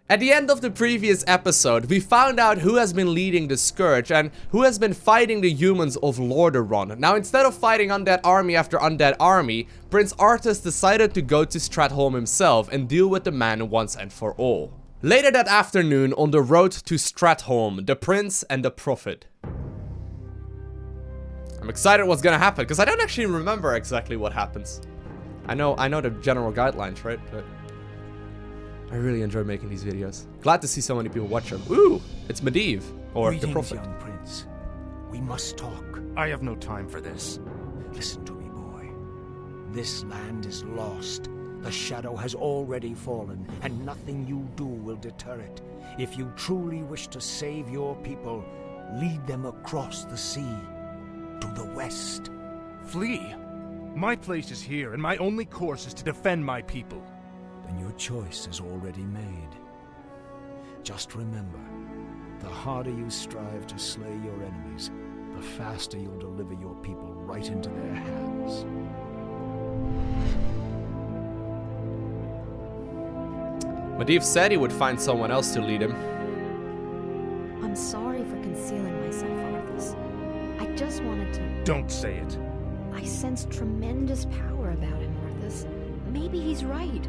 At the end of the previous episode, we found out who has been leading the Scourge and who has been fighting the humans of Lordaeron. Now, instead of fighting undead army after undead army, Prince Arthas decided to go to Stratholme himself and deal with the man once and for all. Later that afternoon, on the road to Stratholme, the Prince and the Prophet. I'm excited what's gonna happen, because I don't actually remember exactly what happens. I know the general guidelines, right? But I really enjoy making these videos. Glad to see so many people watch them. Ooh, it's Medivh, or the Prophet. Young Prince. We must talk. I have no time for this. Listen to me, boy. This land is lost. The shadow has already fallen, and nothing you do will deter it. If you truly wish to save your people, lead them across the sea, to the west. Flee? My place is here, and my only course is to defend my people. Then your choice is already made. Just remember, the harder you strive to slay your enemies, the faster you'll deliver your people right into their hands. Medivh said he would find someone else to lead him. I'm sorry for concealing myself, Arthas. I just wanted to... Don't say it. I sensed tremendous power about him, Arthas. Maybe he's right.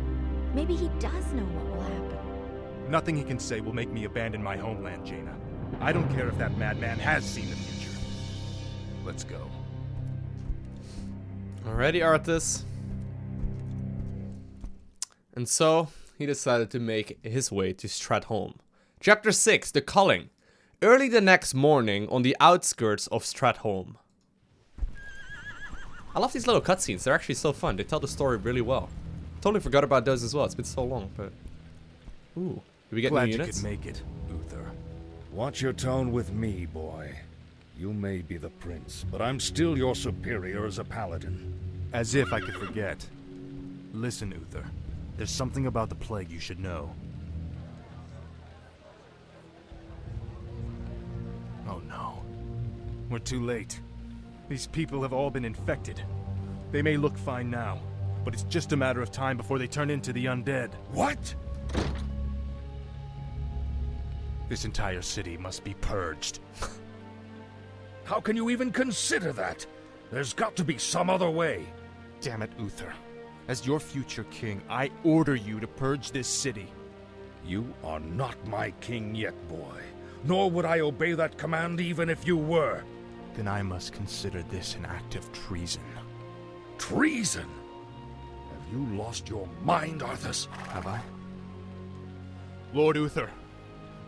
Maybe he does know what will happen. Nothing he can say will make me abandon my homeland, Jaina. I don't care if that madman has seen the future. Let's go. Alrighty, Arthas. And so, he decided to make his way to Stratholme. Chapter 6, The Culling. Early the next morning, on the outskirts of Stratholme. I love these little cutscenes, they're actually so fun. They tell the story really well. Totally forgot about those as well, it's been so long, but... Ooh, do we get Glad new you units? could make it, Uther. Watch your tone with me, boy. You may be the prince, but I'm still your superior as a paladin. As if I could forget. Listen, Uther. There's something about the plague you should know. Oh no. We're too late. These people have all been infected. They may look fine now, but it's just a matter of time before they turn into the undead. What? This entire city must be purged. How can you even consider that? There's got to be some other way. Damn it, Uther. As your future king, I order you to purge this city. You are not my king yet, boy. Nor would I obey that command even if you were. Then I must consider this an act of treason. Treason? Have you lost your mind, Arthas? Have I? Lord Uther,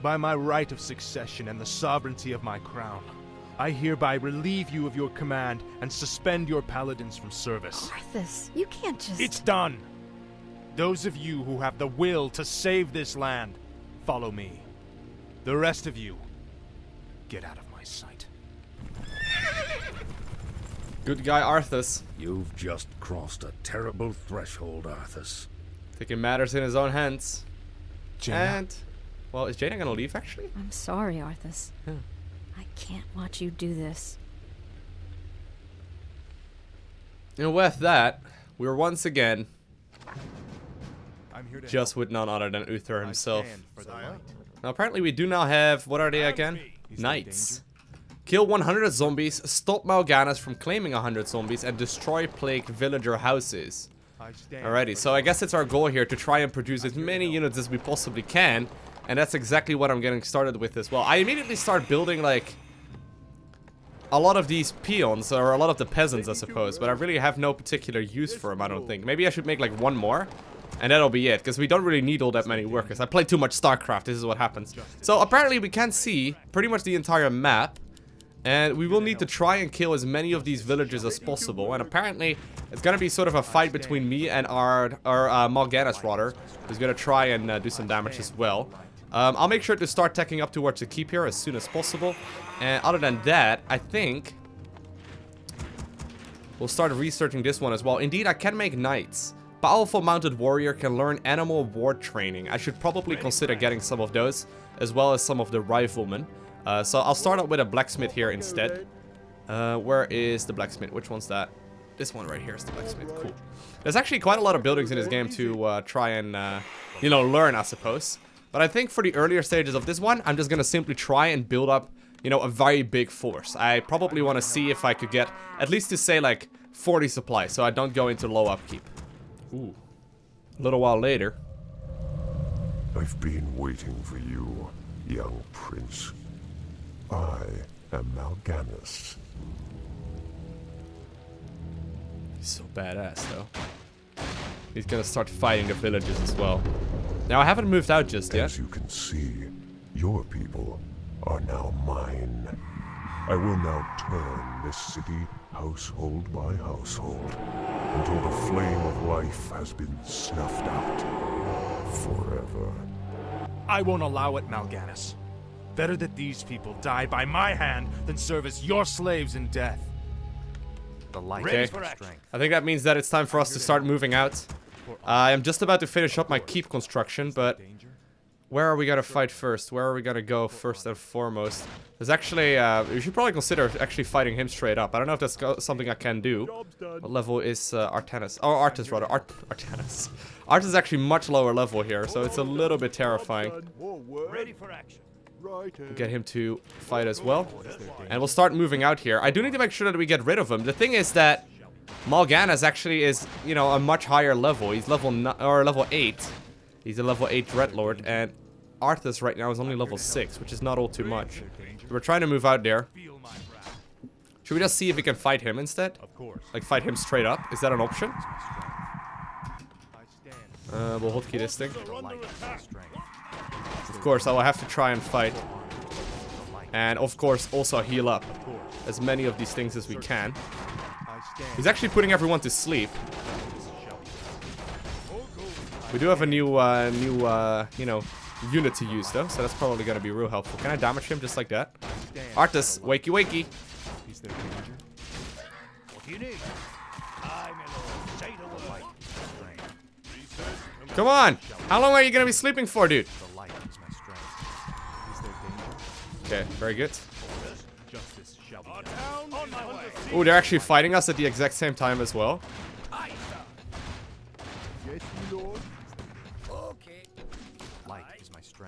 by my right of succession and the sovereignty of my crown, I hereby relieve you of your command and suspend your paladins from service. Arthas, you can't just... It's done! Those of you who have the will to save this land, follow me. The rest of you, get out of my sight. Good guy Arthas. You've just crossed a terrible threshold, Arthas. Taking matters in his own hands. Jaina? And... well, is Jaina gonna leave, actually? I'm sorry, Arthas. Yeah. I can't watch you do this. And with that, we're once again I'm here to just with none other than Uther help. himself. I stand for the light. Now apparently we do now have, what are they again? Knights. Kill 100 zombies, stop GANIS from claiming 100 zombies, and destroy plagued villager houses. Alrighty, so I guess it's our goal here to try and produce as many units as we possibly can. And that's exactly what I'm getting started with as well. I immediately start building, like, a lot of these peons, or a lot of the peasants, I suppose. But I really have no particular use for them, I don't think. Maybe I should make, like, one more. And that'll be it, because we don't really need all that many workers. I play too much StarCraft, this is what happens. So apparently we can see pretty much the entire map. And we will need to try and kill as many of these villagers as possible. And apparently it's gonna be sort of a fight between me and our GANIS rather, who's gonna try and do some damage as well. I'll make sure to start teching up towards the keep here as soon as possible. And other than that, I think we'll start researching this one as well. Indeed, I can make knights. Powerful mounted warrior can learn animal ward training. I should probably consider getting some of those, as well as some of the riflemen. So I'll start out with a blacksmith here instead. Where is the blacksmith? Which one's that? This one right here is the blacksmith. Cool. There's actually quite a lot of buildings in this game to try and, you know, learn, I suppose. But I think for the earlier stages of this one, I'm just gonna simply try and build up, you know, a very big force. I probably want to see if I could get at least to say like 40 supply, so I don't go into low upkeep. Ooh. A little while later. I've been waiting for you, young prince. I am now GANIS. He's so badass, though. He's gonna start fighting the villagers as well. Now, I haven't moved out just yet. As you can see, your people are now mine. I will now turn this city household by household until the flame of life has been snuffed out forever. I won't allow it, Mal'Ganis. Better that these people die by my hand than serve as your slaves in death. The light is my strength. I think that means that it's time for us to start moving out. I am just about to finish up my keep construction, but where are we gonna fight first? Where are we gonna go first and foremost? There's actually, we should probably consider actually fighting him straight up. I don't know if that's something I can do. What level is Artanis? Oh, Arthas rather. Artanis. Arthas is actually much lower level here, so it's a little bit terrifying. Ready for action. Get him to fight as well. And we'll start moving out here. I do need to make sure that we get rid of him. The thing is that Mal'Ganis actually is, you know, a much higher level. He's level 8. He's a level 8 dreadlord, and Arthas right now is only level 6, which is not all too much. We're trying to move out there. Should we just see if we can fight him instead? Like fight him straight up? Is that an option? We'll hotkey this thing. Of course, I will have to try and fight. And of course, also heal up as many of these things as we can. He's actually putting everyone to sleep. We do have a new, you know, unit to use though, so that's probably gonna be real helpful. Can I damage him just like that? Arthas, wakey wakey. What do you need? I, my lord, say the word. Come on! How long are you gonna be sleeping for, dude? Okay, very good. Oh, they're actually fighting us at the exact same time as well.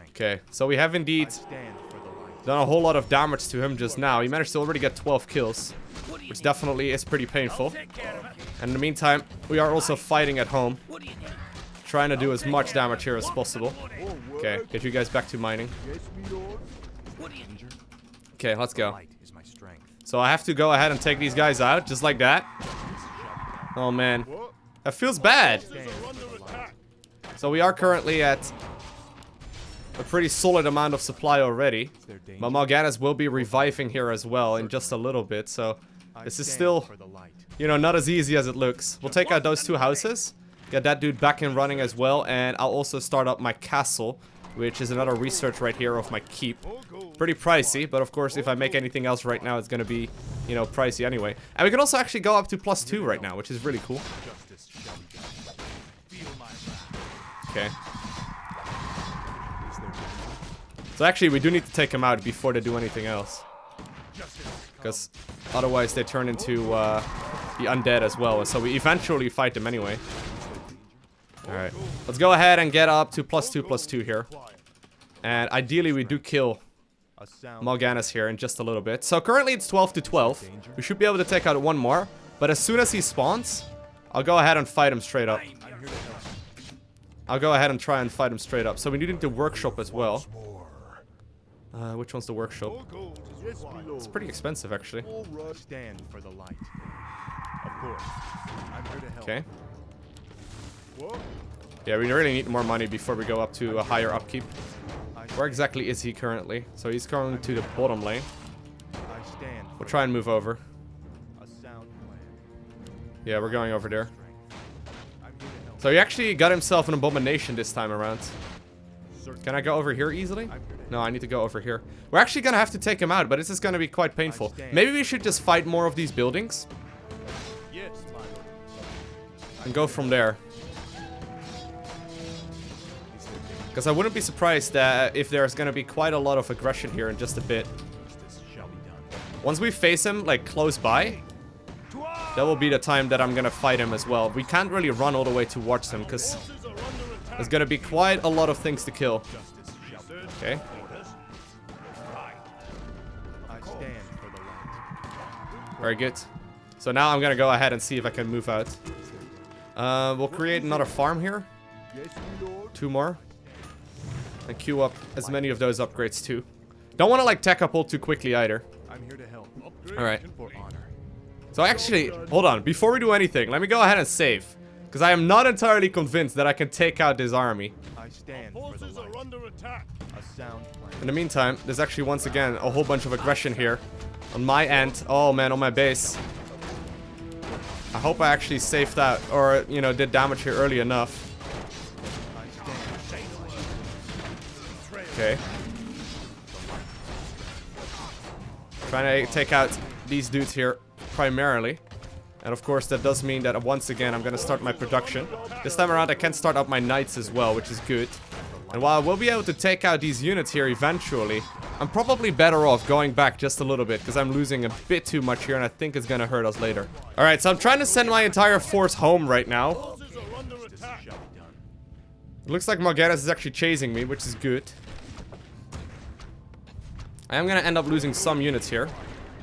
Okay, so we have indeed done a whole lot of damage to him just now. He managed to already get 12 kills, which definitely is pretty painful. And in the meantime, we are also fighting at home, trying to do as much damage here as possible. Okay, get you guys back to mining. Okay, let's go. So I have to go ahead and take these guys out, just like that. Oh man, that feels bad. So we are currently at a pretty solid amount of supply already. But Mal'Ganis will be reviving here as well in just a little bit, so this is still, you know, not as easy as it looks. We'll take out those two houses, get that dude back and running as well, and I'll also start up my castle, which is another research right here of my keep. Pretty pricey, but of course if I make anything else right now it's gonna be, you know, pricey anyway. And we can also actually go up to +2 right now, which is really cool. Okay. So actually we do need to take them out before they do anything else, because otherwise they turn into the undead as well, and so we eventually fight them anyway. Alright, let's go ahead and get up to +2/+2 here. And ideally we do kill Mal'Ganis here in just a little bit. So currently it's 12-12. We should be able to take out one more, but as soon as he spawns, I'll go ahead and fight him straight up. I'll go ahead and try and fight him straight up. So we need the workshop as well. Which one's the workshop? It's pretty expensive actually. Okay. Yeah, we really need more money before we go up to a higher upkeep. Where exactly is he currently? So he's going to the bottom lane. We'll try and move over. Yeah, we're going over there. So he actually got himself an abomination this time around. Can I go over here easily? No, I need to go over here. We're actually gonna have to take him out, but this is gonna be quite painful. Maybe we should just fight more of these buildings and go from there. Because I wouldn't be surprised that if there's gonna be quite a lot of aggression here in just a bit. Once we face him, like, close by, that will be the time that I'm gonna fight him as well. We can't really run all the way towards him, because there's gonna be quite a lot of things to kill. Okay. I stand for the light. Very good. So now I'm gonna go ahead and see if I can move out. We'll create another farm here. 2 more. And queue up as many of those upgrades too. Don't want to like tech up all too quickly either. I'm here to help. Alright. For honor. So actually, hold on. Before we do anything, let me go ahead and save. Because I am not entirely convinced that I can take out this army. I stand for the Forces light. are under attack. A sound plan. In the meantime, there's actually once again a whole bunch of aggression here. On my end. Oh man, on my base. I hope I actually saved out. Or, you know, did damage here early enough. Okay. Trying to take out these dudes here primarily. And of course that does mean that once again I'm gonna start my production. This time around I can start up my knights as well, which is good. And while I will be able to take out these units here eventually, I'm probably better off going back just a little bit because I'm losing a bit too much here and I think it's gonna hurt us later. Alright, so I'm trying to send my entire force home right now. Forces are under attack. It looks like Morganis is actually chasing me, which is good. I am gonna end up losing some units here.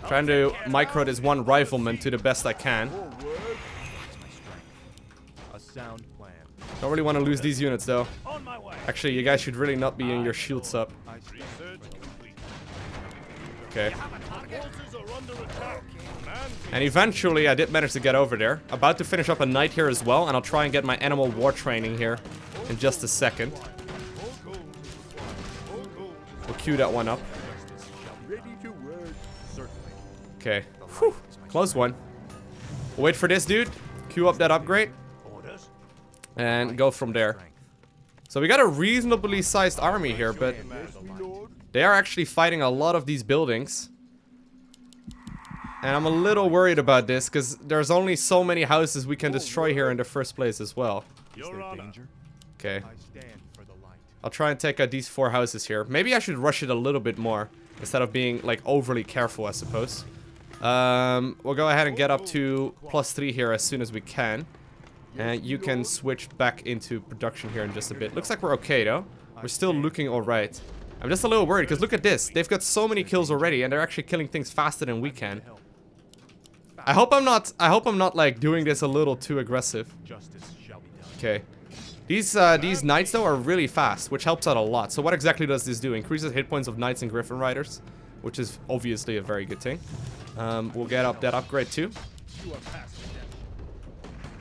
Trying to micro this one rifleman to the best I can. A sound plan. Don't really want to lose these units though. On my way. Actually, you guys should really not be in your shields up. I stand Research complete. Okay. Forces are under attack. Command. And eventually I did manage to get over there. About to finish up a knight here as well. And I'll try and get my animal war training here in just a second. We'll queue that one up. ready to work. Certainly. Okay. Whew. Close one. We'll wait for this dude. Queue up that upgrade. Orders. And go from there. So we got a reasonably sized army here, but they are actually fighting a lot of these buildings. And I'm a little worried about this, because there's only so many houses we can destroy here in the first place as well. Your honor. Okay. I stand for the light. I'll try and take out these 4 houses here. Maybe I should rush it a little bit more, instead of being, like, overly careful, I suppose. We'll go ahead and get up to +3 here as soon as we can. And you can switch back into production here in just a bit. Looks like we're okay, though. We're still looking alright. I'm just a little worried, because look at this. They've got so many kills already, and they're actually killing things faster than we can. I hope I'm not like doing this a little too aggressive. Justice shall be done. Okay. These knights though are really fast, which helps out a lot. So what exactly does this do? Increases hit points of knights and griffin riders, which is obviously a very good thing. We'll get up that upgrade too. You are past redemption.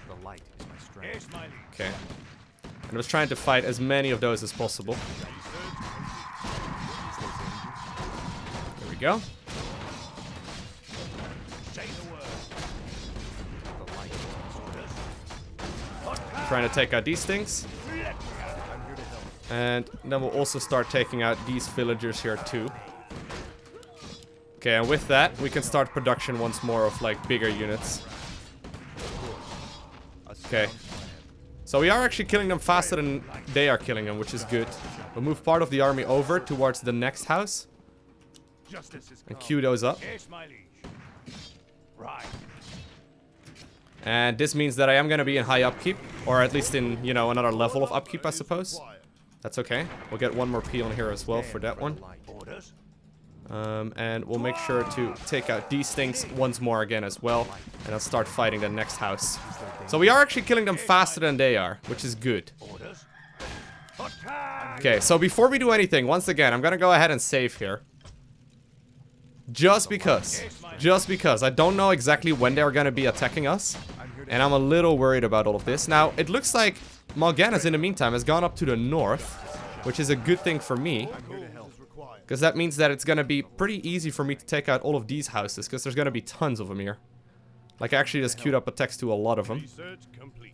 The light is my strength. Yes, my liege. Okay. And I was trying to fight as many of those as possible. There we go. Say the word. The light is my strength. Trying to take out these things. I'm here to help. And then we'll also start taking out these villagers here too. Okay, and with that, we can start production once more of like bigger units. Okay. So we are actually killing them faster than they are killing them, which is good. We'll move part of the army over towards the next house Justice is and come. queue those up. Yes, my liege. Right. And this means that I am going to be in high upkeep, or at least in, you know, another level of upkeep, I suppose. That's okay. We'll get one more peon here as well for that one. Orders. And we'll make sure to take out these things once more again as well. And I'll start fighting the next house. So we are actually killing them faster than they are, which is good. Orders. Attack. Okay, so before we do anything, once again, I'm gonna go ahead and save here. Just because. Just because. I don't know exactly when they're gonna be attacking us. And I'm a little worried about all of this. Now, it looks like Morganis, in the meantime, has gone up to the north, which is a good thing for me. Because that means that it's gonna be pretty easy for me to take out all of these houses, because there's gonna be tons of them here. Like, I actually just queued up attacks to a lot of them. Research complete.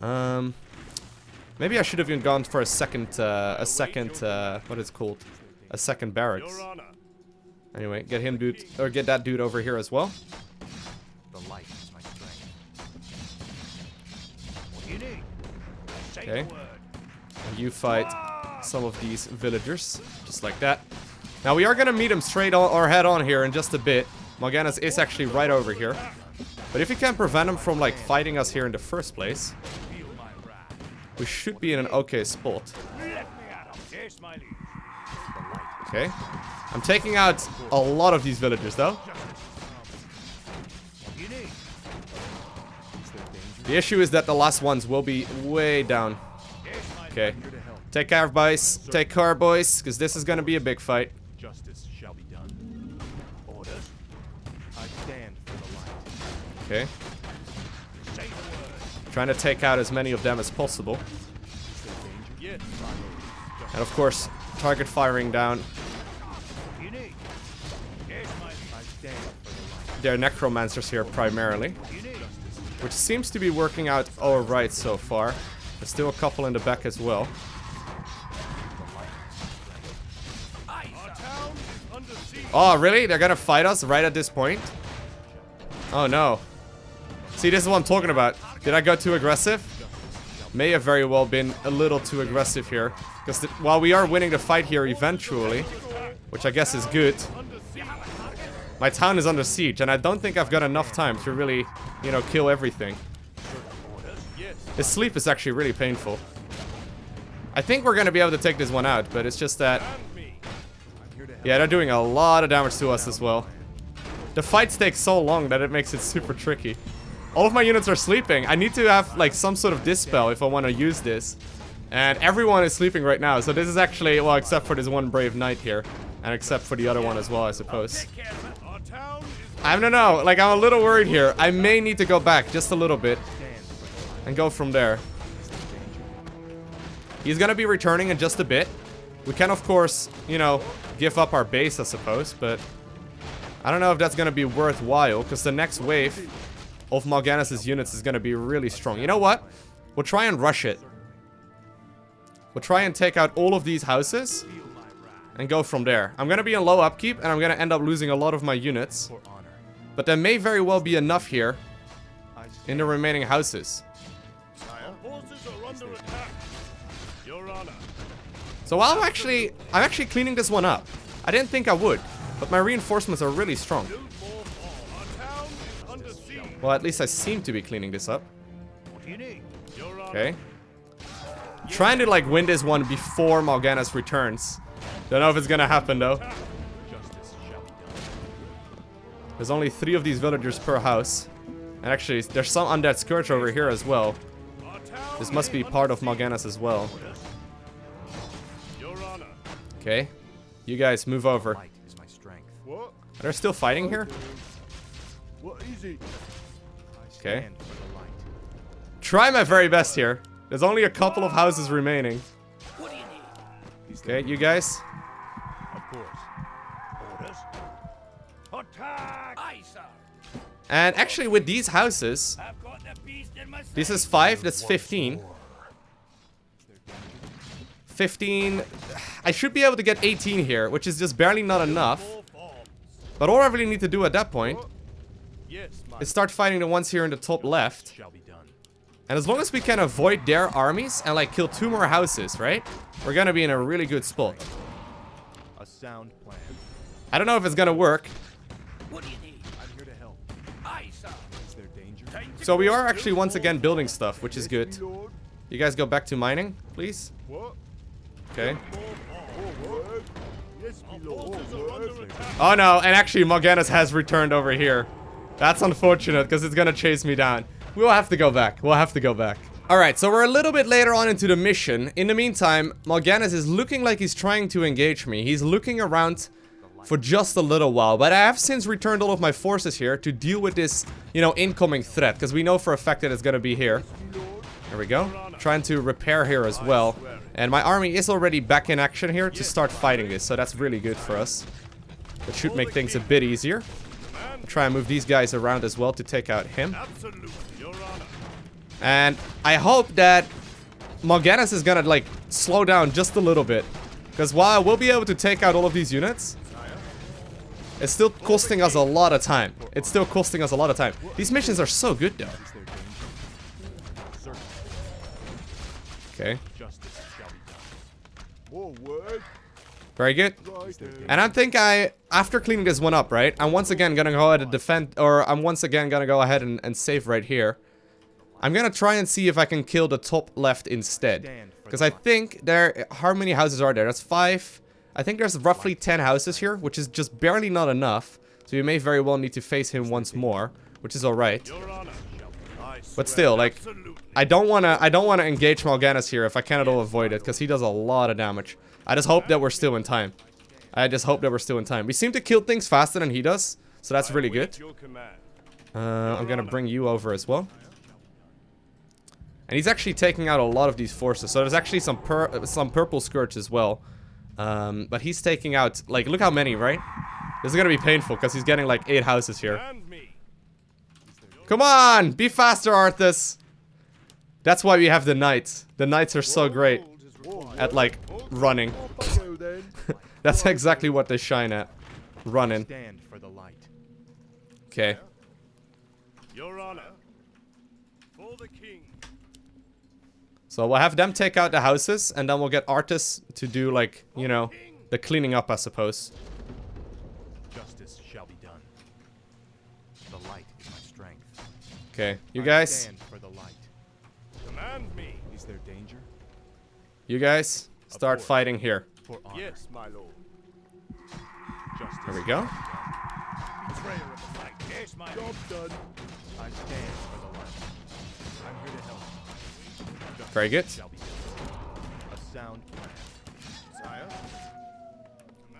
Maybe I should have even gone for a second, what is it called? A second barracks. Your honor. Anyway, get him, dude, or get that dude over here as well. The light is my strength. What do you need? Say Okay. the word. And you fight some of these villagers, just like that. Now, we are gonna meet him straight on, or head on here in just a bit. Morganis is actually right over here. But if we can prevent him from, like, fighting us here in the first place, Feel my wrath. we should be in an okay spot. Let me at him. Yes, my liege. The light Okay. I'm taking out a lot of these villagers, though. The issue is that the last ones will be way down. Okay. Take care, boys. Take care, boys, because this is going to be a big fight. Justice shall be done. Orders. I stand for the light. Okay. Trying to take out as many of them as possible. And of course, target firing down their necromancers here primarily, which seems to be working out alright so far. There's still a couple in the back as well. Oh, really? They're gonna fight us right at this point? Oh no. See, this is what I'm talking about. Did I go too aggressive? May have very well been a little too aggressive here. Because while we are winning the fight here eventually, which I guess is good, my town is under siege, and I don't think I've got enough time to really, you know, kill everything. His sleep is actually really painful. I think we're gonna be able to take this one out, but it's just that... Yeah, they're doing a lot of damage to us as well. The fights take so long that it makes it super tricky. All of my units are sleeping. I need to have, like, some sort of dispel if I want to use this. And everyone is sleeping right now, so this is actually... Well, except for this one brave knight here. And except for the other one as well, I suppose. I don't know. Like, I'm a little worried here. I may need to go back just a little bit. And go from there. He's gonna be returning in just a bit. We can, of course, you know, give up our base, I suppose, but I don't know if that's gonna be worthwhile, because the next wave of Mal'Ganis' units is gonna be really strong. You know what? We'll try and rush it. We'll try and take out all of these houses and go from there. I'm gonna be in low upkeep, and I'm gonna end up losing a lot of my units. But there may very well be enough here in the remaining houses. So while I'm actually cleaning this one up. I didn't think I would, but my reinforcements are really strong. Well, at least I seem to be cleaning this up. Okay. I'm trying to, like, win this one before Mal'Ganis returns. Don't know if it's gonna happen, though. There's only 3 of these villagers per house. And actually, there's some Undead Scourge over here as well. This must be part of Mal'Ganis as well. Okay. You guys, move over. They're still fighting here? Okay. Try my very best here. There's only a couple of houses remaining. Okay, you guys. And actually, with these houses, this is 5, that's 15. 15. I should be able to get 18 here, which is just barely not enough. But all I really need to do at that point is start fighting the ones here in the top left. And as long as we can avoid their armies and, like, kill 2 more houses, right? We're gonna be in a really good spot. A sound plan. I don't know if it's gonna work. What do you need? I'm here to help. Aye, sir. Is there danger? So we are actually once again building stuff, which is good. You guys go back to mining, please. Okay. Oh no, and actually Mal'Ganis has returned over here. That's unfortunate, because it's gonna chase me down. We'll have to go back. We'll have to go back. Alright, so we're a little bit later on into the mission. In the meantime, Mal'Ganis is looking like he's trying to engage me. He's looking around for just a little while. But I have since returned all of my forces here to deal with this, you know, incoming threat. Because we know for a fact that it's gonna be here. There we go. Trying to repair here as well. And my army is already back in action here to start fighting this. So that's really good for us. It should make things a bit easier. I'll try and move these guys around as well to take out him. And I hope that Mal'Ganis is gonna, like, slow down just a little bit. Because while I will be able to take out all of these units, it's still costing us a lot of time. It's still costing us a lot of time. These missions are so good, though. Okay. Very good. And I think after cleaning this one up, right, I'm once again gonna go ahead and defend, or I'm once again gonna go ahead and save right here. I'm gonna try and see if I can kill the top left instead. Because I think how many houses are there? That's 5. I think there's roughly 10 houses here, which is just barely not enough. So we may very well need to face him once more, which is alright. But still, like, I don't wanna engage Mal'Ganis here if I can at all avoid it, because he does a lot of damage. I just hope that we're still in time. We seem to kill things faster than he does, so that's really good. I'm gonna bring you over as well. And he's actually taking out a lot of these forces, so there's actually some purple Scourge as well. But he's taking out, like, look how many, right? This is gonna be painful, because he's getting like 8 houses here. Come on! Be faster, Arthas! That's why we have the knights. The knights are so great at, like, running. That's exactly what they shine at. Running. Okay. Your honor, for the king. So we'll have them take out the houses, and then we'll get Arthas to do, like, you know, the cleaning up, I suppose. Justice shall be done. The light is my strength. Okay, you guys. Stand for the light. Command me. Is there danger? You guys start fighting here. For honor. Yes, my lord. Justice. There we go. Betrayer of the light. Yes, my lord. Job done. I stand for the light. I'm here to help. Justice Very good. shall be done. A sound plan. Sire.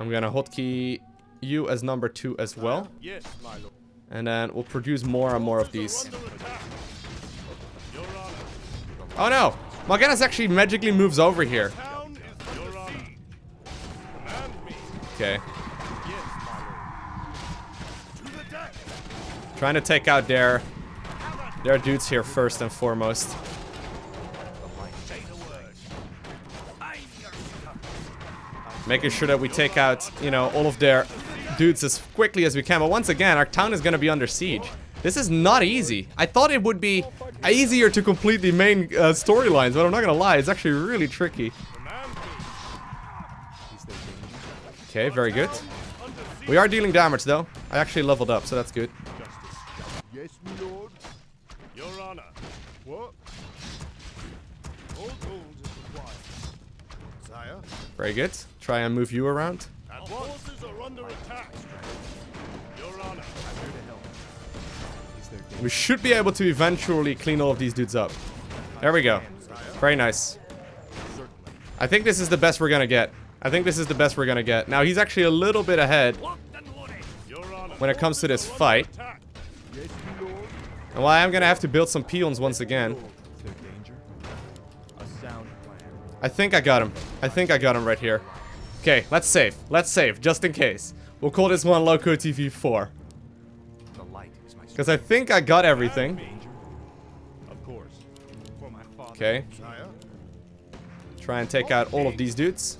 I'm gonna hotkey you as number 2 as well. Yes, my lord. And then we'll produce more and more of these. Under attack. Your honor. Oh no! Mal'Ganis actually magically moves over here. Town is your honor. Command me. Okay. Yes, my lord. To the deck. Trying to take out their dudes here first and foremost. Say the word. I'm your son. Making sure that we take out, you know, all of their dudes as quickly as we can. But once again, our town is going to be under siege. This is not easy. I thought it would be easier to complete the main storylines, but I'm not going to lie. It's actually really tricky. Command me. Okay, very good. We are dealing damage, though. I actually leveled up, so that's good. Yes, my lord. Your honor. What? All gold is required. Sire. Very good. Try and move you around. Our forces are under attack. Your honor. I'm here to help. Is there danger? We should be able to eventually clean all of these dudes up. There we go. Very nice. I think this is the best we're gonna get. Now, he's actually a little bit ahead Your honor. when it comes to this fight. Attack. Yes, my lord. And well, I am gonna have to build some peons once again. Is there danger? A sound plan. I think I got him right here. Okay, let's save, just in case. We'll call this one LowkoTV 4. The light is my Because I think I got everything. danger. Of course. For my father. Okay. Sire. Try and take out all of these dudes.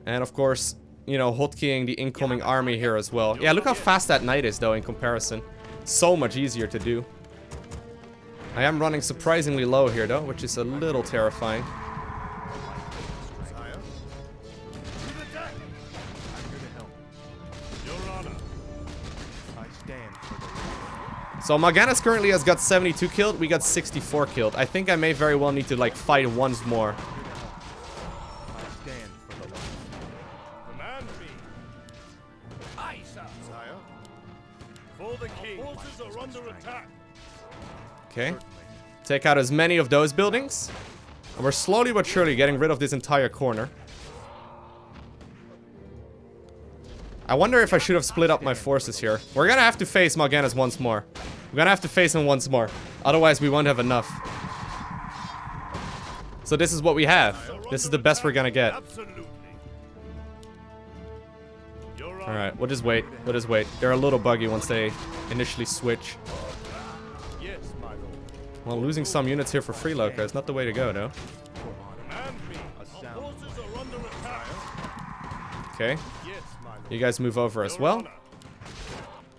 And of course, you know, hotkeying the incoming army here as well. Yeah, look how fast that knight is, though, in comparison. So much easier to do. I am running surprisingly low here, though, which is a little terrifying. Sire. To the deck. I'm here to help. Your honor. I stand for the light. So Mal'Ganis currently has got 72 killed. We got 64 killed. I think I may very well need to, like, fight once more. I stand for the light. Command me. Aye, sir. Sire. For the king. Our forces are under attack. Okay. Take out as many of those buildings. And we're slowly but surely getting rid of this entire corner. I wonder if I should have split up my forces here. We're gonna have to face Mal'Ganis once more. We're gonna have to face him once more. Otherwise, we won't have enough. So this is what we have. This is the best we're gonna get. Absolutely. Your honor. Alright, we'll just wait. They're a little buggy once they initially switch. Yes, my lord. Well, losing some units here for free, Lowko, is not the way to go, though. Command me. Our forces are under attack. Okay. Yes, my lord. You guys move over as well.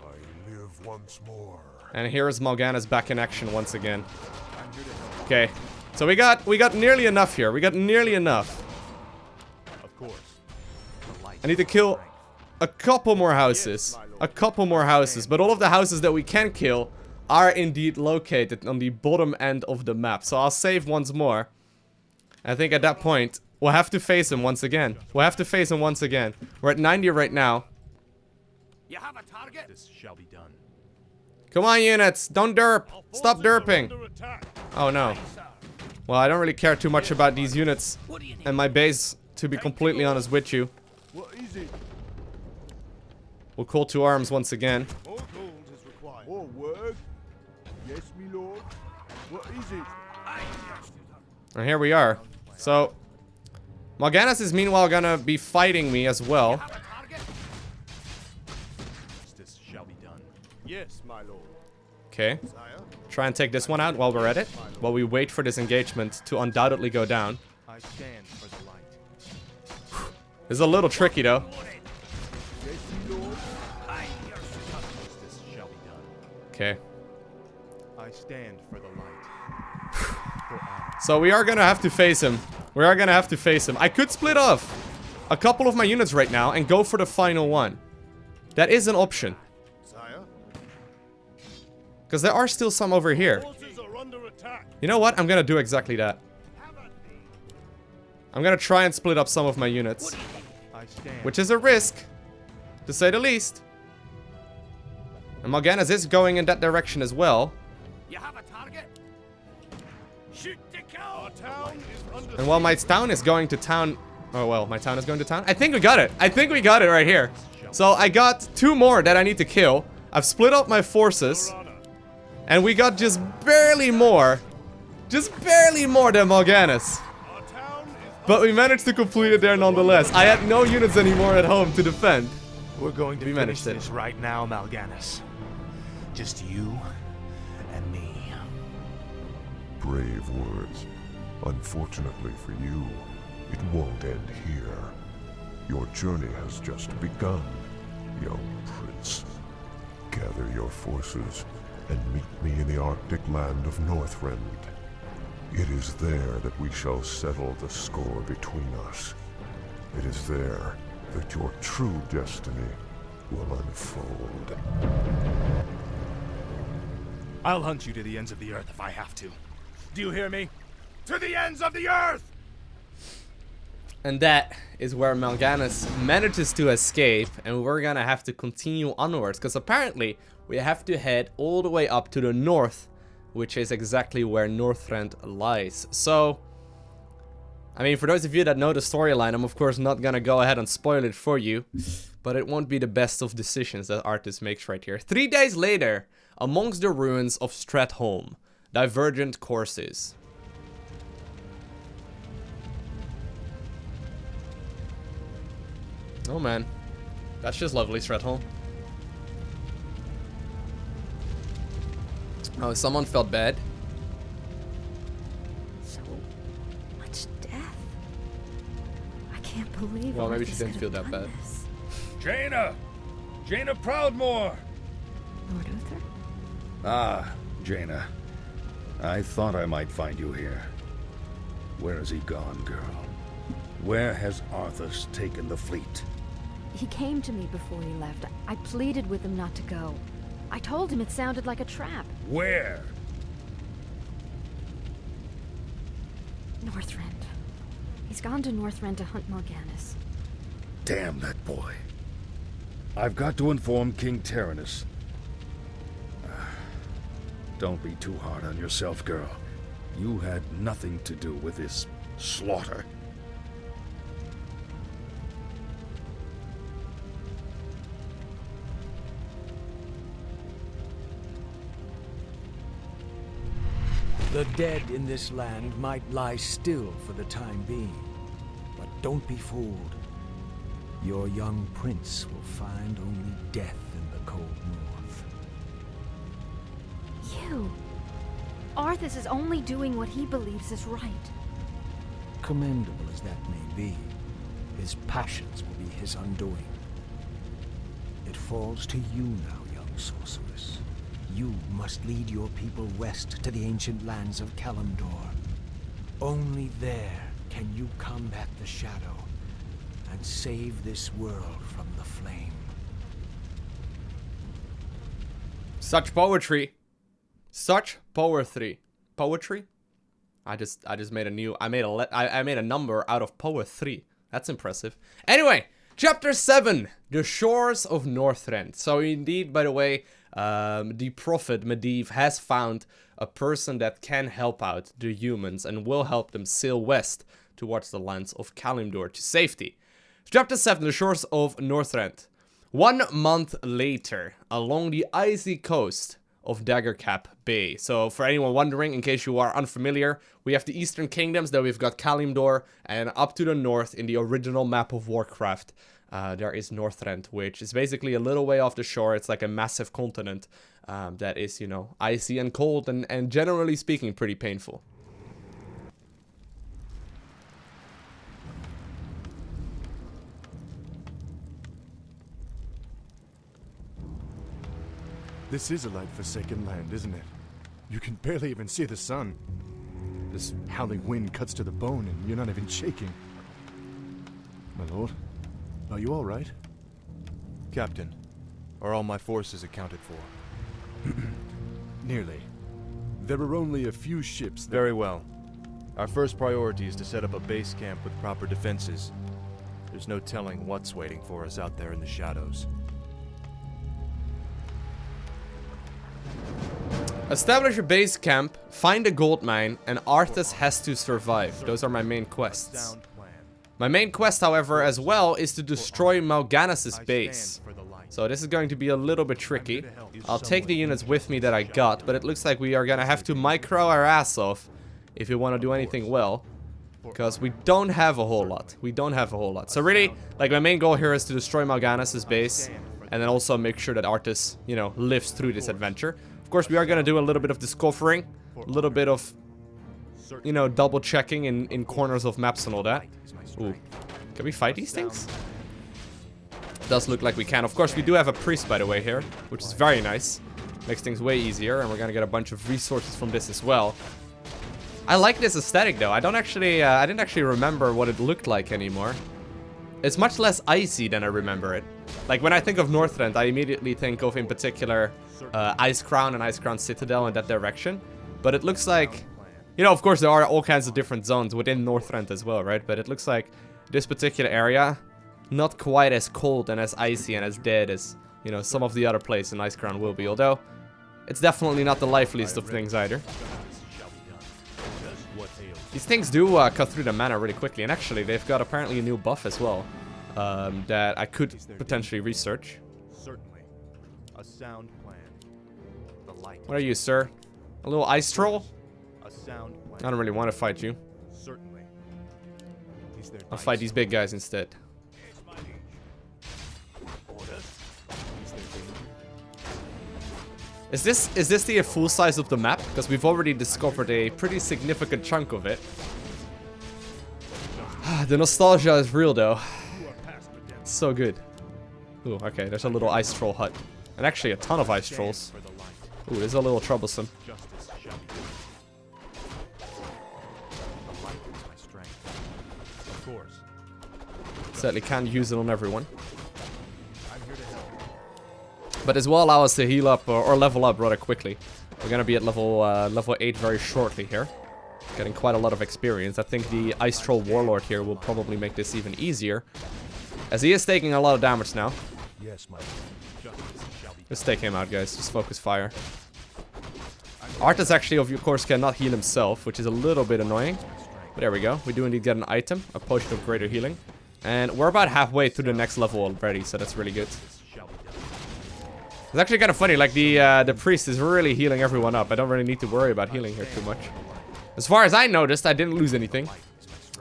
I live once more. And here is Mal'Ganis back in action once again. Okay. So we got nearly enough here. We got nearly enough. Of course. The light I need to kill a couple more houses. But all of the houses that we can kill are indeed located on the bottom end of the map. So I'll save once more. I think at that point, we'll have to face him once again. We'll have to face him once again. We're at 90 right now. You have a target? This shall be done. Come on, units. Don't derp. Stop Forces are derping. under attack. Oh, no. Well, I don't really care too much about these units and my base, to be completely honest with you. What is it? We'll call to arms once again. More gold is required. More work? Yes, me lord. What is it? And here we are. So, Morganis is meanwhile gonna be fighting me as well. This shall be done. Yes, my lord. Okay. Sire? Try and take this one out while we're at it. While we wait for this engagement to undoubtedly go down. I stand for the light. This is a little tricky though. Yes, me lord. This shall be done. Okay. I stand for the light. For honor. So we are gonna have to face him. We are gonna have to face him. I could split off a couple of my units right now and go for the final one. That is an option. Sire? Because there are still some over here. Forces are under attack. You know what? I'm gonna do exactly that. I'm gonna try and split up some of my units. I stand. Which is a risk, to say the least. And Morganis is going in that direction as well. You have a target? Shoot the cow! Our town is under And while my town is going to town... Oh, well, my town is going to town? I think we got it. I think we got it right here. So I got 2 more that I need to kill. I've split up my forces. honor. And we got just barely more. Just barely more than Morganis. Our town is But we managed to complete it there nonetheless. I had no units anymore at home to defend. We're going to We finish managed it. this right now, Mal'Ganis. Just you and me. Brave words. Unfortunately for you, it won't end here. Your journey has just begun, young prince. Gather your forces and meet me in the Arctic land of Northrend. It is there that we shall settle the score between us. It is there that your true destiny will unfold. I'll hunt you to the ends of the earth if I have to. Do you hear me? To the ends of the earth! And that is where Morganis manages to escape, and we're gonna have to continue onwards, because apparently we have to head all the way up to the north, which is exactly where Northrend lies. So, I mean, for those of you that know the storyline, I'm of course not gonna go ahead and spoil it for you, but it won't be the best of decisions that Arthas makes right here. 3 days later, amongst the ruins of Stratholme, divergent courses. Oh man, that's just lovely, Stratholme. Oh, someone felt bad. So much death. I can't believe. Well, maybe Arthas she didn't could feel have that done bad. this. Jaina! Jaina Proudmoore! Lord Uther? Ah, Jaina. I thought I might find you here. Where has he gone, girl? Where has Arthas taken the fleet? He came to me before he left. I pleaded with him not to go. I told him it sounded like a trap. Where? Northrend. He's gone to Northrend to hunt Morganis. Damn that boy. I've got to inform King Tyrannus. Don't be too hard on yourself, girl. You had nothing to do with this slaughter. The dead in this land might lie still for the time being. But don't be fooled. Your young prince will find only death in the cold north. You! Arthas is only doing what he believes is right. Commendable as that may be, his passions will be his undoing. It falls to you now, young sorceress. You must lead your people west to the ancient lands of Kalimdor. Only there can you combat the shadow and save this world from the flame. Such poetry. Such poetry. Poetry? I just made a new, I made a number out of power 3. That's impressive. Anyway, chapter 7, the shores of Northrend. So indeed, by the way, the prophet Medivh has found a person that can help out the humans and will help them sail west towards the lands of Kalimdor to safety. Chapter 7, the shores of Northrend. 1 month later, along the icy coast of Daggercap Bay. So for anyone wondering, in case you are unfamiliar, we have the Eastern Kingdoms, then we've got Kalimdor, and up to the north in the original map of Warcraft, there is Northrend, which is basically a little way off the shore. It's like a massive continent that is, you know, icy and cold and generally speaking pretty painful. This is a light-forsaken land, isn't it? You can barely even see the sun. This howling wind cuts to the bone, and you're not even shaking. My lord, are you all right? Captain, are all my forces accounted for? Nearly. There are only a few ships. Very well. Our first priority is to set up a base camp with proper defenses. There's no telling what's waiting for us out there in the shadows. Establish a base camp, find a gold mine, and Arthas has to survive. Those are my main quests. My main quest, however, as well, is to destroy Mal'Ganis' base. So this is going to be a little bit tricky. I'll take the units with me that I got, but it looks like we are gonna have to micro our ass off if we want to do anything well. Because we don't have a whole lot. We don't have a whole lot. So really, like, my main goal here is to destroy Mal'Ganis' base, and then also make sure that Arthas, you know, lives through this adventure. Of course, we are going to do a little bit of discovering, a little bit of, you know, double checking in corners of maps and all that. Ooh, can we fight these things? Does look like we can. Of course, we do have a priest, by the way, here, which is very nice. Makes things way easier, and we're going to get a bunch of resources from this as well. I like this aesthetic, though. I didn't actually remember what it looked like anymore. It's much less icy than I remember it. Like, when I think of Northrend, I immediately think of, in particular, Icecrown and Icecrown Citadel in that direction. But it looks like, you know, of course there are all kinds of different zones within Northrend as well, right? But it looks like this particular area, not quite as cold and as icy and as dead as, you know, some of the other places in Icecrown will be. Although, it's definitely not the liveliest of things either. These things do cut through the mana really quickly. And actually, they've got apparently a new buff as well. That I could potentially research. Certainly. A sound plan. The light. What are you, sir? A little ice troll? A sound plan. I don't really want to fight you. Certainly. I'll fight these big guys instead. Is this the full size of the map? Because we've already discovered a pretty significant chunk of it. The nostalgia is real, though. It's so good. Ooh, okay, there's a little ice troll hut. And actually a ton of ice trolls. Ooh, this is a little troublesome. Certainly can't use it on everyone. But this will allow us to heal up or level up rather quickly. We're gonna be at level 8 very shortly here. Getting quite a lot of experience. I think the Ice Troll Warlord here will probably make this even easier. As he is taking a lot of damage now. Yes, my Just take him out, guys. Just focus fire. Arthas actually, of course, cannot heal himself, which is a little bit annoying. But there we go. We do indeed get an item, a potion of greater healing. And we're about halfway through the next level already, so that's really good. It's actually kind of funny, like the priest is really healing everyone up. I don't really need to worry about healing here too much. As far as I noticed, I didn't lose anything.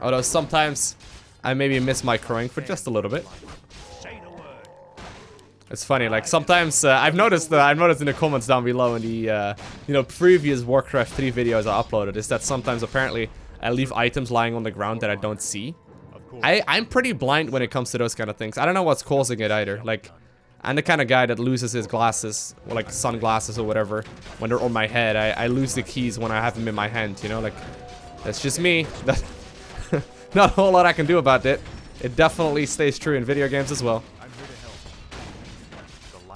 Although sometimes I maybe miss microing for just a little bit. It's funny, like sometimes I've noticed in the comments down below in the you know, previous Warcraft 3 videos I uploaded, is that sometimes apparently I leave items lying on the ground that I don't see. I'm pretty blind when it comes to those kind of things. I don't know what's causing it either. Like, I'm the kind of guy that loses his glasses, or like sunglasses or whatever, when they're on my head. I lose the keys when I have them in my hand, you know, like, that's just me. Not a whole lot I can do about it. It definitely stays true in video games as well.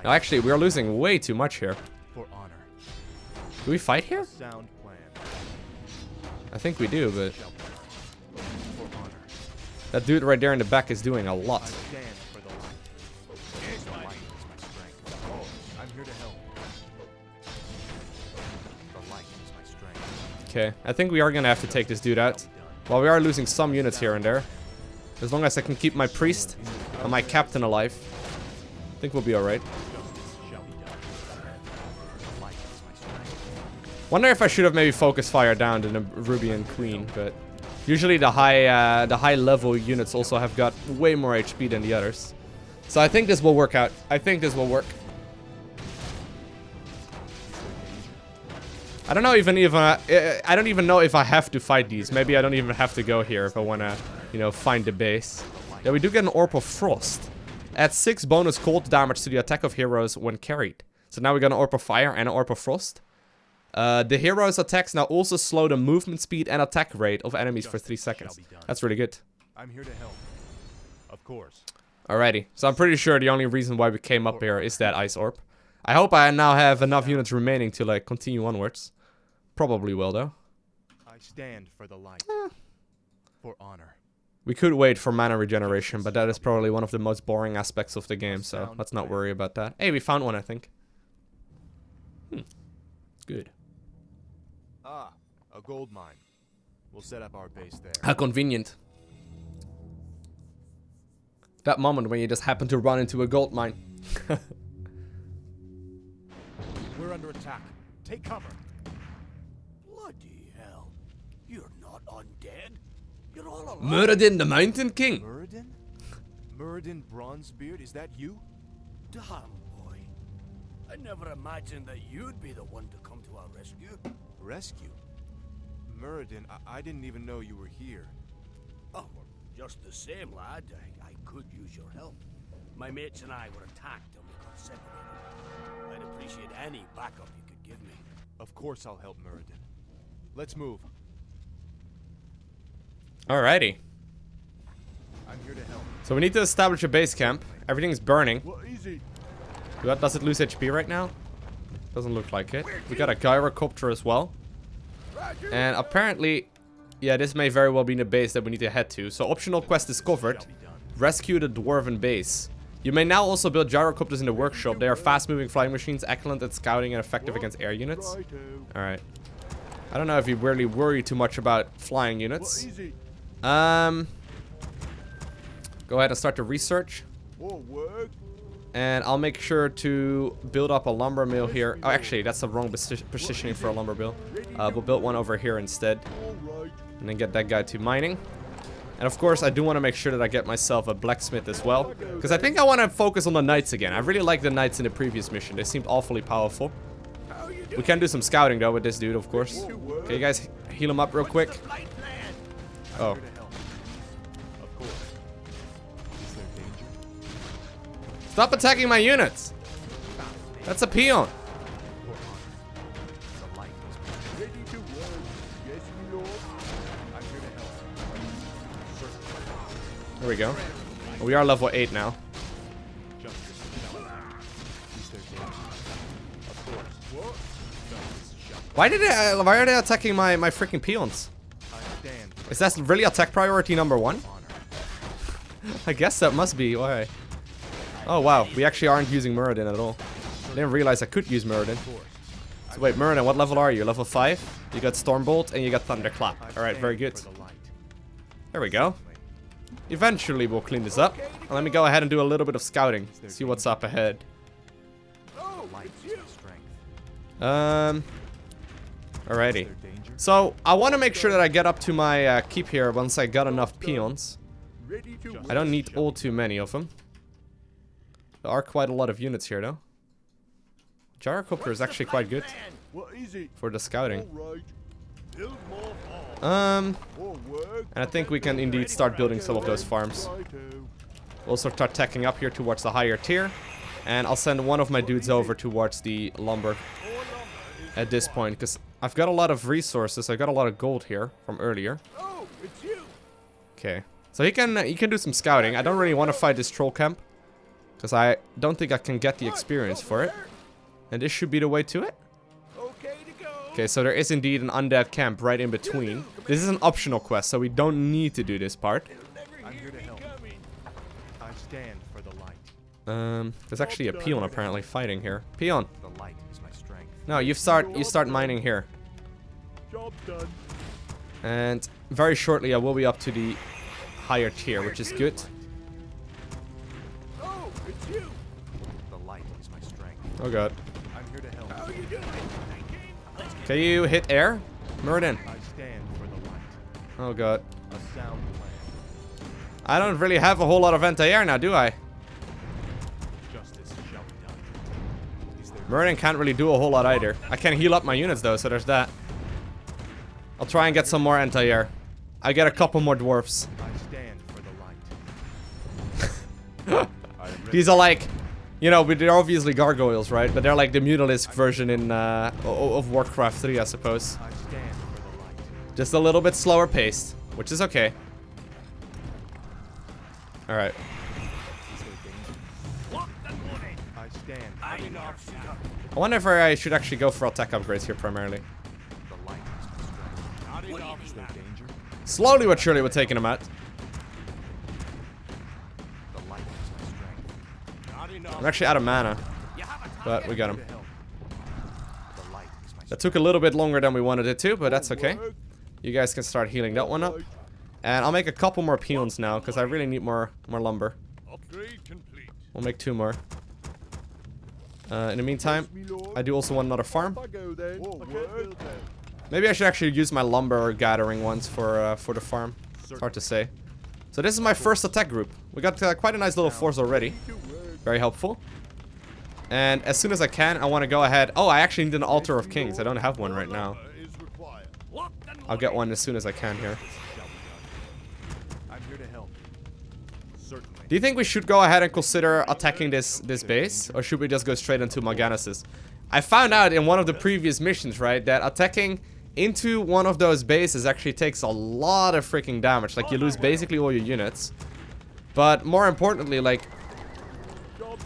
No, actually, we're losing way too much here. Do we fight here? I think we do, but that dude right there in the back is doing a lot. Okay, I think we are gonna have to take this dude out. While we are losing some units here and there. As long as I can keep my priest and my captain alive, I think we'll be alright. Wonder if I should have maybe focused fire down to the Ruby and Queen, but usually the high level units also have got way more HP than the others. So I think this will work out. I think this will work. I don't know even if I don't even know if I have to fight these. Maybe I don't even have to go here if I want to, you know, find the base. Yeah, we do get an Orb of Frost. Adds 6 bonus cold damage to the attack of heroes when carried. So now we got an Orb of Fire and an Orb of Frost. The hero's attacks now also slow the movement speed and attack rate of enemies for 3 seconds. That's really good. I'm here to help. Of course. Alrighty. So I'm pretty sure the only reason why we came up here is that Ice Orb. I hope I now have enough units remaining to like continue onwards. Probably will though. I stand for the light. For honor. We could wait for mana regeneration, but that is probably one of the most boring aspects of the game, so let's not worry about that. Hey, we found one, I think. Good. Ah, a gold mine. We'll set up our base there. How convenient. That moment when you just happen to run into a gold mine. We're under attack. Take cover. Bloody hell. You're not undead. You're all alive. Muradin, the Mountain King. Muradin? Muradin Bronzebeard, is that you? Damn, boy. I never imagined that you'd be the one to come to our rescue. Rescue? Muradin, I didn't even know you were here. Oh, well, just the same, lad. I could use your help. My mates and I were attacked and we got separated. I'd appreciate any backup you could give me. Of course I'll help Muradin. Let's move. Alrighty. I'm here to help. So we need to establish a base camp. Everything's burning. What is it? Does it lose HP right now? Doesn't look like it. We got a gyrocopter as well. And apparently, yeah, this may very well be the base that we need to head to. So optional quest discovered. Rescue the dwarven base. You may now also build gyrocopters in the workshop. They are fast-moving flying machines, excellent at scouting and effective against air units. Alright. I don't know if you really worry too much about flying units. Go ahead and start the research. And I'll make sure to build up a lumber mill here. Oh, actually, that's the wrong positioning for a lumber mill. We'll build one over here instead. And then get that guy to mining. And of course, I do want to make sure that I get myself a blacksmith as well. Because I think I want to focus on the knights again. I really like the knights in the previous mission. They seemed awfully powerful. We can do some scouting though with this dude, of course. Okay, you guys heal him up real quick. Oh. Stop attacking my units! That's a peon. There we go. We are level 8 now. Why are they attacking my freaking peons? Is that really attack priority number 1? I guess that must be why. Oh wow, we actually aren't using Muradin at all. I didn't realize I could use Muradin. So wait, Muradin, what level are you? Level 5? You got Stormbolt and you got Thunderclap. Alright, very good. There we go. Eventually we'll clean this up. And let me go ahead and do a little bit of scouting. See what's up ahead. Alrighty. So, I want to make sure that I get up to my keep here once I got enough peons. I don't need all too many of them. There are quite a lot of units here though. Gyrocopter is actually quite good for the scouting. And I think we can indeed start building some of those farms. We'll also start tacking up here towards the higher tier. And I'll send one of my dudes over towards the lumber at this point, because I've got a lot of resources. I got a lot of gold here from earlier. Okay, so he can do some scouting. I don't really want to fight this troll camp, because I don't think I can get the experience for it. And this should be the way to it. Okay, so there is indeed an undead camp right in between. This is an optional quest, so we don't need to do this part. I'm here to help. I stand for the light. There's actually a peon apparently fighting here. Peon. The light is my strength. No, you start mining here. Job done. And very shortly I will be up to the higher tier, which is good. Oh, it's you. The light is my strength. Oh god. I'm here to help. How you doing? Can you hit air? Murden. I stand for the light. Oh god. A sound plan. I don't really have a whole lot of anti-air now, do I? Justice shall be done. Is there Murden can't really do a whole lot either. I can heal up my units though, so there's that. I'll try and get some more anti-air. I get a couple more dwarfs. I stand for the light. These are like, you know, they're obviously gargoyles, right? But they're like the Mutalisk version in of Warcraft 3, I suppose. I stand for the light. Just a little bit slower paced, which is okay. Alright. I stand. I know. I wonder if I should actually go for attack upgrades here primarily. The light is my strength. Not enough. Is there danger? Slowly but surely we're taking them out. The light is my strength. Not enough. I'm actually out of mana, You have a but we got him. To help. The light is my That took a little bit longer than we wanted it to, but that's okay. You guys can start healing that one up. And I'll make a couple more peons now, because I really need more lumber. upgrade complete. We'll make 2 more. In the meantime, I do also want another farm. I go then. Okay. Maybe I should actually use my lumber gathering ones for the farm. It's hard to say. So this is my first attack group. We got quite a nice little force already. Very helpful. And as soon as I can, I want to go ahead. Oh, I actually need an altar of kings. I don't have one right now. Is required. I'll get one as soon as I can here. I'm here to help. Certainly. Do you think we should go ahead and consider attacking this base? Or should we just go straight into Mal'Ganis's? I found out in one of the previous missions, right, that attacking into one of those bases actually takes a lot of freaking damage. Like, you lose basically all your units. But more importantly, like,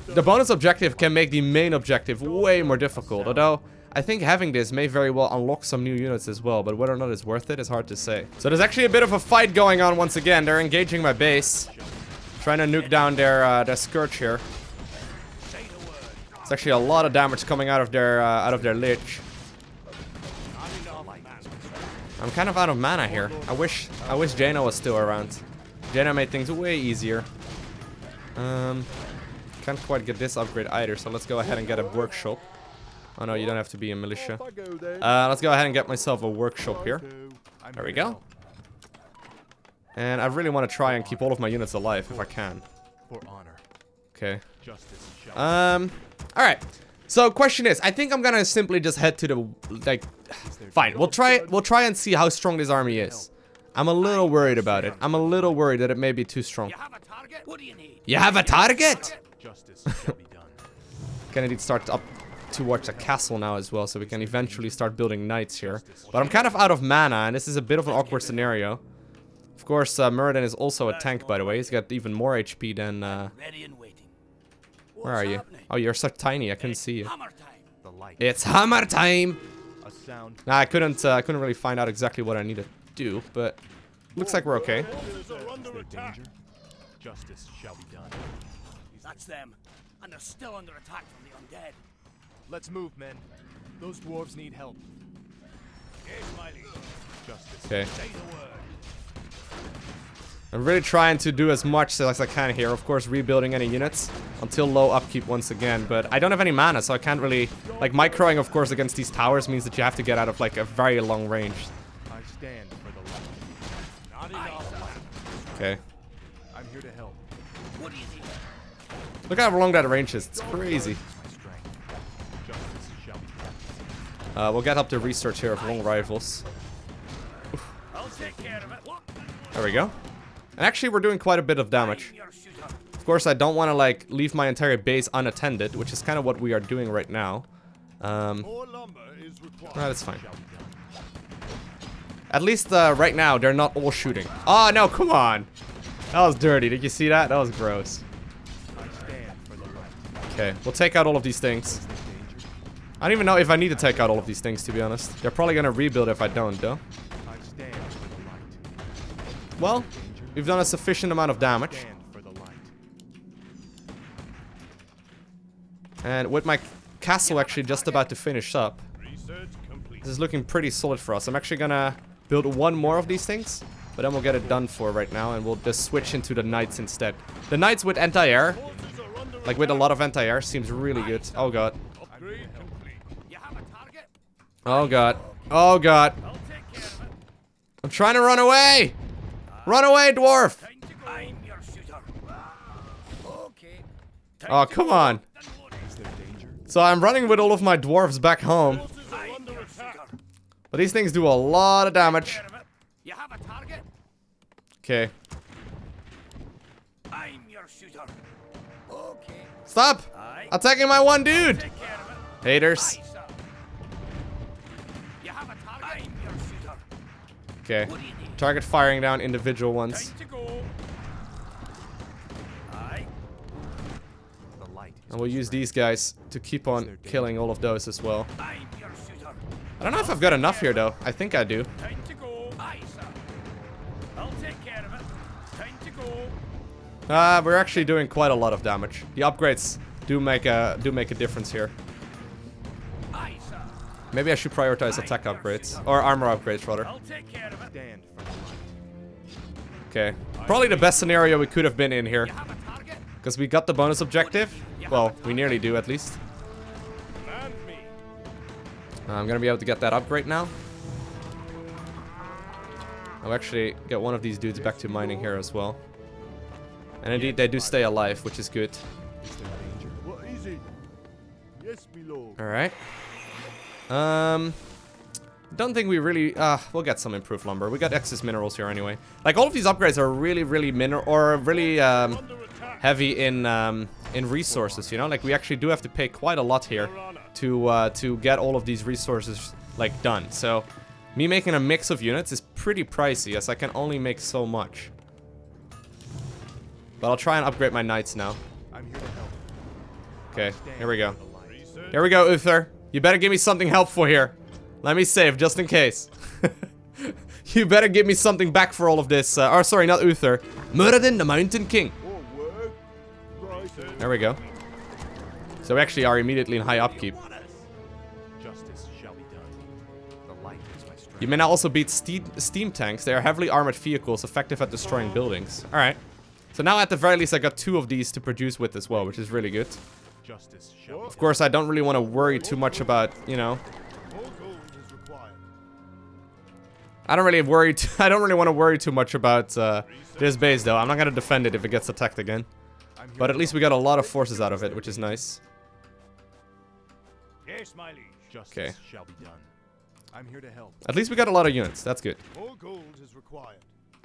the bonus objective can make the main objective way more difficult. Although, I think having this may very well unlock some new units as well. But whether or not it's worth it is hard to say. So there's actually a bit of a fight going on once again. They're engaging my base. Trying to nuke down their Scourge here. It's actually a lot of damage coming out of their lich. I'm kind of out of mana here. I wish Jaina was still around. Jaina made things way easier. Can't quite get this upgrade either, so let's go ahead and get a workshop. Oh no, you don't have to be a militia. I go then. Let's go ahead and get myself a workshop here. There we go. And I really want to try and keep all of my units alive if I can. For honor. Okay. Justice shall Alright. So question is, I think I'm gonna simply just head to the, like, fine, we'll try and see how strong this army is. I'm a little worried about it. I'm a little worried that it may be too strong. You have a target? What do you need? You have a target? Justice shall be done. Gonna need to start up towards a castle now as well, so we can eventually start building knights here. But I'm kind of out of mana, and this is a bit of an awkward scenario. Of course, Muradin is also a tank, by the way. He's got even more HP than, Ready and waiting. where are you? Oh, you're so tiny, I couldn't see you. Hammer time. The light. It's hammer time! A sound. Nah, I couldn't really find out exactly what I need to do, but looks like we're okay. Forces are under Is there attack. danger? Justice shall be done. That's them. And they're still under attack from the undead. Let's move, men. Those dwarves need help. Yes, my liege. Justice. Okay. Say the word. I'm really trying to do as much as I can here. Of course, rebuilding any units until low upkeep once again. But I don't have any mana, so I can't really... Like, microing, of course, against these towers means that you have to get out of, like, a very long range. I stand for the light. Not enough. Okay. I'm here to help. What do you need? Look how long that range is. It's crazy. My strength. Justice shall be done. We'll get up to research here of long rifles. I'll take care of it. What? There we go. And actually, we're doing quite a bit of damage. Your shooter. Of course, I don't want to, like, leave my entire base unattended, which is kind of what we are doing right now. More lumber is required. That's fine. At least, right now, they're not all shooting. Oh, no, come on. That was dirty. Did you see that? That was gross. I stand for the light. Okay, we'll take out all of these things. Is there danger? I don't even know if I need to take out all of these things, to be honest. They're probably gonna rebuild if I don't, though. I stand for the light. Well, we've done a sufficient amount of damage. Stand for the light. And with my castle actually just about to finish up, Research complete. this is looking pretty solid for us. I'm actually gonna build one more of these things, but then we'll get it done for right now, and we'll just switch into the knights instead. The knights with anti-air, Forces are under like with a lot of anti-air, seems really good. Oh god. upgrade complete. You have a target? Oh god. Oh god. I'll take care of it. I'm trying to run away! Run away, dwarf! Time to go. I'm your shooter. Okay. Oh, come on. Is there danger? So I'm running with all of my dwarves back home, Forces are under attack. but these things do a lot of damage. You have a target? Okay. I'm your shooter. Okay. Stop! Attacking my one dude! Take care of it. Haters. Aye, sir. You have a target? I'm your shooter. Okay. What do you need? Target firing down individual ones. Time to go. Aye. The light. is And we'll use these guys to keep on killing all of those as well. I'm your shooter. I don't know if I've got enough here though. I think I do. Time to go. Aye, sir. I'll take care of it. Time to go. We're actually doing quite a lot of damage. The upgrades do make a difference here. Aye, sir. Maybe I should prioritize attack upgrades. Or armor upgrades rather. I'll take care of it. stand for the light. Okay. Probably the best scenario we could have been in here. You have a target? Because we got the bonus objective. Well, we nearly do at least. Command me. I'm gonna be able to get that upgrade now. I'll actually get one of these dudes back to mining here as well. And indeed, they do stay alive, which is good. Is there danger? What is it? Yes, my lord. Alright. Don't think we really... we'll get some improved lumber. We got excess minerals here anyway. Like, all of these upgrades are really, really Under attack. heavy in resources, you know? Like, we actually do have to pay quite a lot here to get all of these resources, like, done. So, me making a mix of units is pretty pricey, as I can only make so much. But I'll try and upgrade my knights now. I'm here to help. Okay, here we go. Research. Here we go, Uther. You better give me something helpful here. Let me save, just in case. You better give me something back for all of this. Or, sorry, not Uther. Muradin, the Mountain King. There we go. So we actually are immediately in high upkeep. Justice shall be done. The light is my strength. You may now also beat steam tanks. They are heavily armored vehicles, effective at destroying buildings. Alright. So now at the very least I got 2 of these to produce with as well, which is really good. Justice shall Of course, I don't really want to worry too much about, you know... More gold is required. I don't really want to worry too much about this base, though. I'm not going to defend it if it gets attacked again. But at least we got a lot of forces out of it, which is nice. Yes, my liege. Justice Okay. shall be done. I'm here to help. At least we got a lot of units. That's good. More gold is required.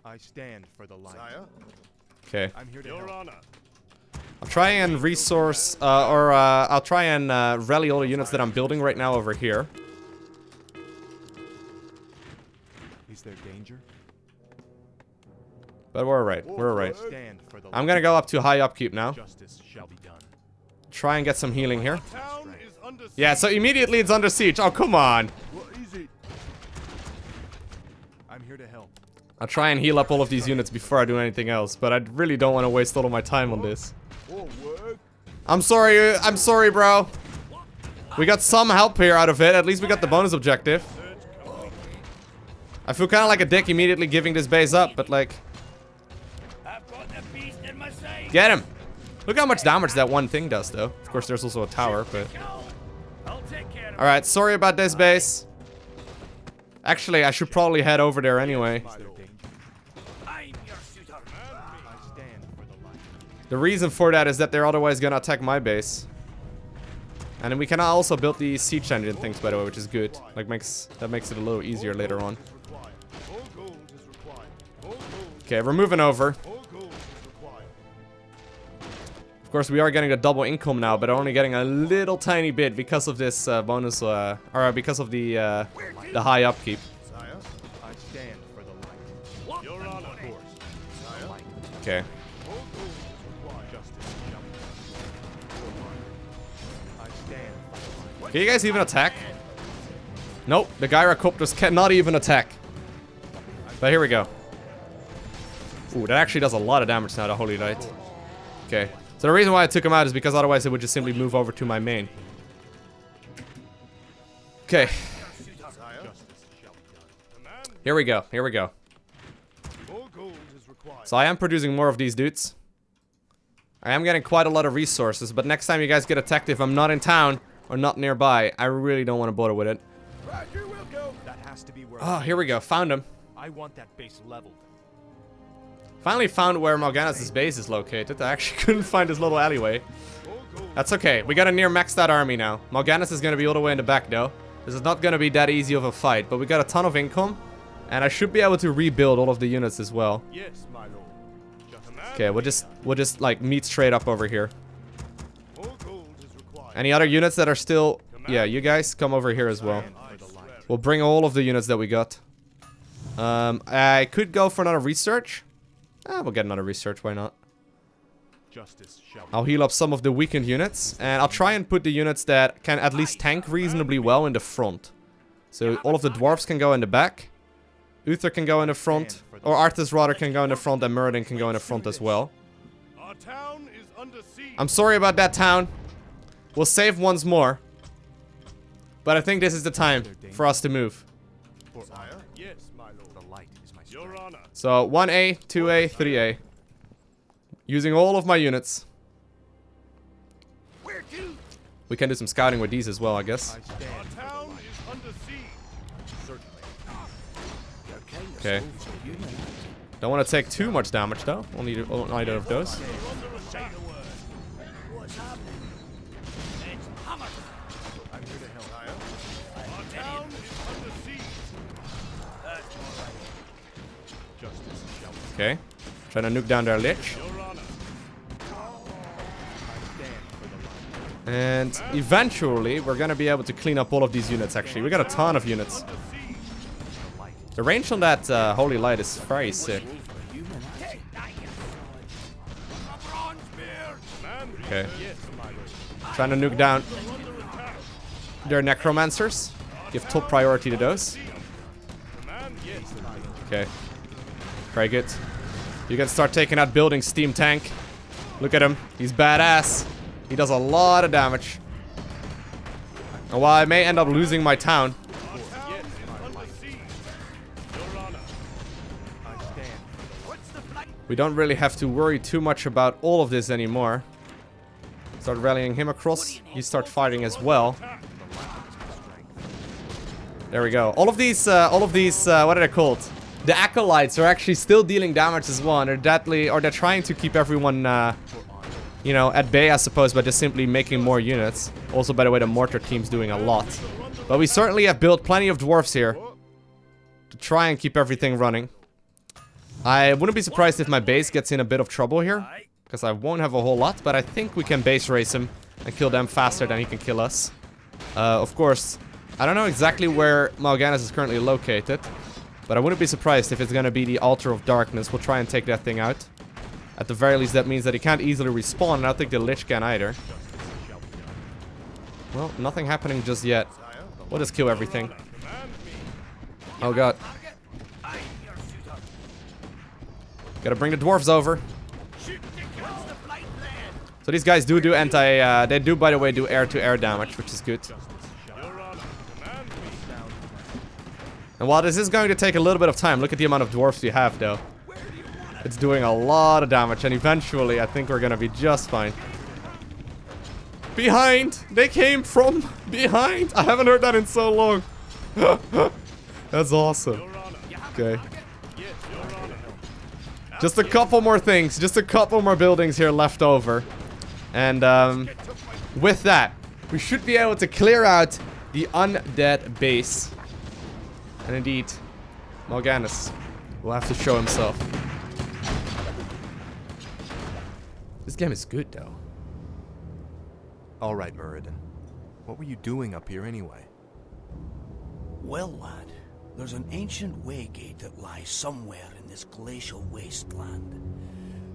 I stand for the light. Sire, Okay. I'm here to your help. honor. I'll try and resource, I'll try and rally all the units that I'm building right now over here. Is there danger? But we're alright. We're alright. Stand for the light. I'm gonna go up to high upkeep now. Justice shall be done. Try and get some healing here. Town is under siege. Yeah, so immediately it's under siege. Oh, come on. What is it? I'm here to help. I'll try and heal up all of these units before I do anything else, but I really don't want to waste all of my time on this. More work. I'm sorry, bro. We got some help here out of it. At least we got the bonus objective. I feel kind of like a dick immediately giving this base up, but like... I've got the beast in my sight. Get him! Look how much damage that one thing does, though. Of course, there's also a tower, but... I'll take care of Alright, sorry about this base. Actually, I should probably head over there anyway. Is there danger? I'm your shooter. I stand for the light. The reason for that is that they're otherwise gonna attack my base. And then we can also build the siege engine things, by the way, which is good. Like, that makes it a little easier later on. required. More gold is required. More gold. Okay, we're moving over. More gold is required. Of course, we are getting a double income now, but only getting a little tiny bit because of this bonus, or because of the high upkeep. Sire, I stand for the light. your honor. Of course. Sire, Light. Okay. more gold is required. Justice shall be done. I stand for the light. Can you guys even attack? Nope, the Gyrocopters cannot even attack. But here we go. Ooh, that actually does a lot of damage now, the Holy Light. Okay. So the reason why I took him out is because otherwise it would just simply move over to my main. Okay. Here we go. Here we go. So I am producing more of these dudes. I am getting quite a lot of resources, but next time you guys get attacked, if I'm not in town or not nearby, I really don't want to bother with it. Oh, here we go. Found him. I want that base leveled. Finally found where Morgana's base is located. I actually couldn't find his little alleyway. That's okay. We got a near maxed out army now. Morgana's is going to be all the way in the back though. This is not going to be that easy of a fight, but we got a ton of income. And I should be able to rebuild all of the units as well. Yes, my lord. Okay, we'll just like meet straight up over here. Any other units that are still... Yeah, you guys come over here as well. We'll bring all of the units that we got. I could go for another research. We'll get another research, why not? I'll heal up some of the weakened units. And I'll try and put the units that can at least tank reasonably well in the front. So all of the dwarves can go in the back. Uther can go in the front. Or Arthas rather can go in the front, and Muradin can go in the front as well. Our town is under siege. I'm sorry about that town. We'll save once more. But I think this is the time for us to move. Yes, my lord. The light is my strength. Your honor. So 1A, 2A, 3A. Using all of my units. We can do some scouting with these as well, I guess. Our town is under siege. Okay. Don't want to take too much damage though. Only either of those. Okay. Trying to nuke down their lich. And eventually we're gonna be able to clean up all of these units actually. We got a ton of units. The range on that Holy Light is very sick. Okay. Trying to nuke down their necromancers. Give top priority to those. Okay. Very good. You can start taking out buildings, Steam Tank. Look at him. He's badass. He does a lot of damage. And while I may end up losing my town, we don't really have to worry too much about all of this anymore. Start rallying him across. You start fighting as well. There we go. All of these, what are they called? The acolytes are actually still dealing damage as well. And they're deadly, or they're trying to keep everyone, you know, at bay, I suppose, by just simply making more units. Also, by the way, the mortar team's doing a lot. But we certainly have built plenty of dwarves here to try and keep everything running. I wouldn't be surprised if my base gets in a bit of trouble here, because I won't have a whole lot, but I think we can base race him and kill them faster than he can kill us. Of course, I don't know exactly where Morgana's is currently located, but I wouldn't be surprised if it's going to be the Altar of Darkness. We'll try and take that thing out. At the very least, that means that he can't easily respawn, and I don't think the Lich can either. Well, nothing happening just yet. We'll just kill everything. Oh god. Gotta bring the dwarves over. So these guys do anti, they do, by the way, do air-to-air damage, which is good. And while this is going to take a little bit of time, look at the amount of dwarfs we have, though. It's doing a lot of damage, and eventually, I think we're gonna be just fine. Behind! They came from behind! I haven't heard that in so long. That's awesome. Okay. Just a couple more things, just a couple more buildings here left over. And with that, we should be able to clear out the undead base. And indeed, Morganus will have to show himself. This game is good, though. All right, Muradin. What were you doing up here anyway? Well, lad, there's an ancient waygate that lies somewhere in this glacial wasteland.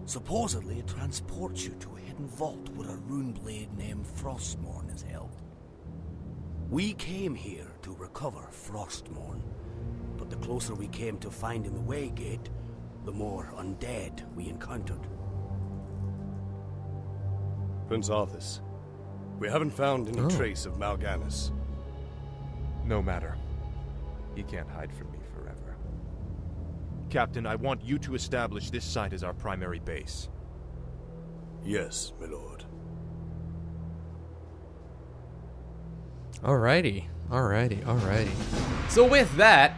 Supposedly, it transports you to a hidden vault where a rune blade named Frostmourne is held. We came here to recover Frostmourne, but the closer we came to finding the way gate, the more undead we encountered. Prince Arthas, we haven't found any trace of GANIS. No matter. He can't hide from me forever. Captain, I want you to establish this site as our primary base. Yes, my lord. Alrighty. So with that,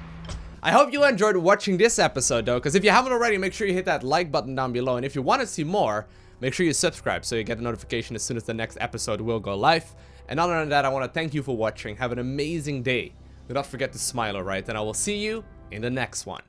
I hope you enjoyed watching this episode though, because if you haven't already, make sure you hit that like button down below, and if you want to see more, make sure you subscribe so you get a notification as soon as the next episode will go live. And other than that, I want to thank you for watching. Have an amazing day. Do not forget to smile, alright? And I will see you in the next one.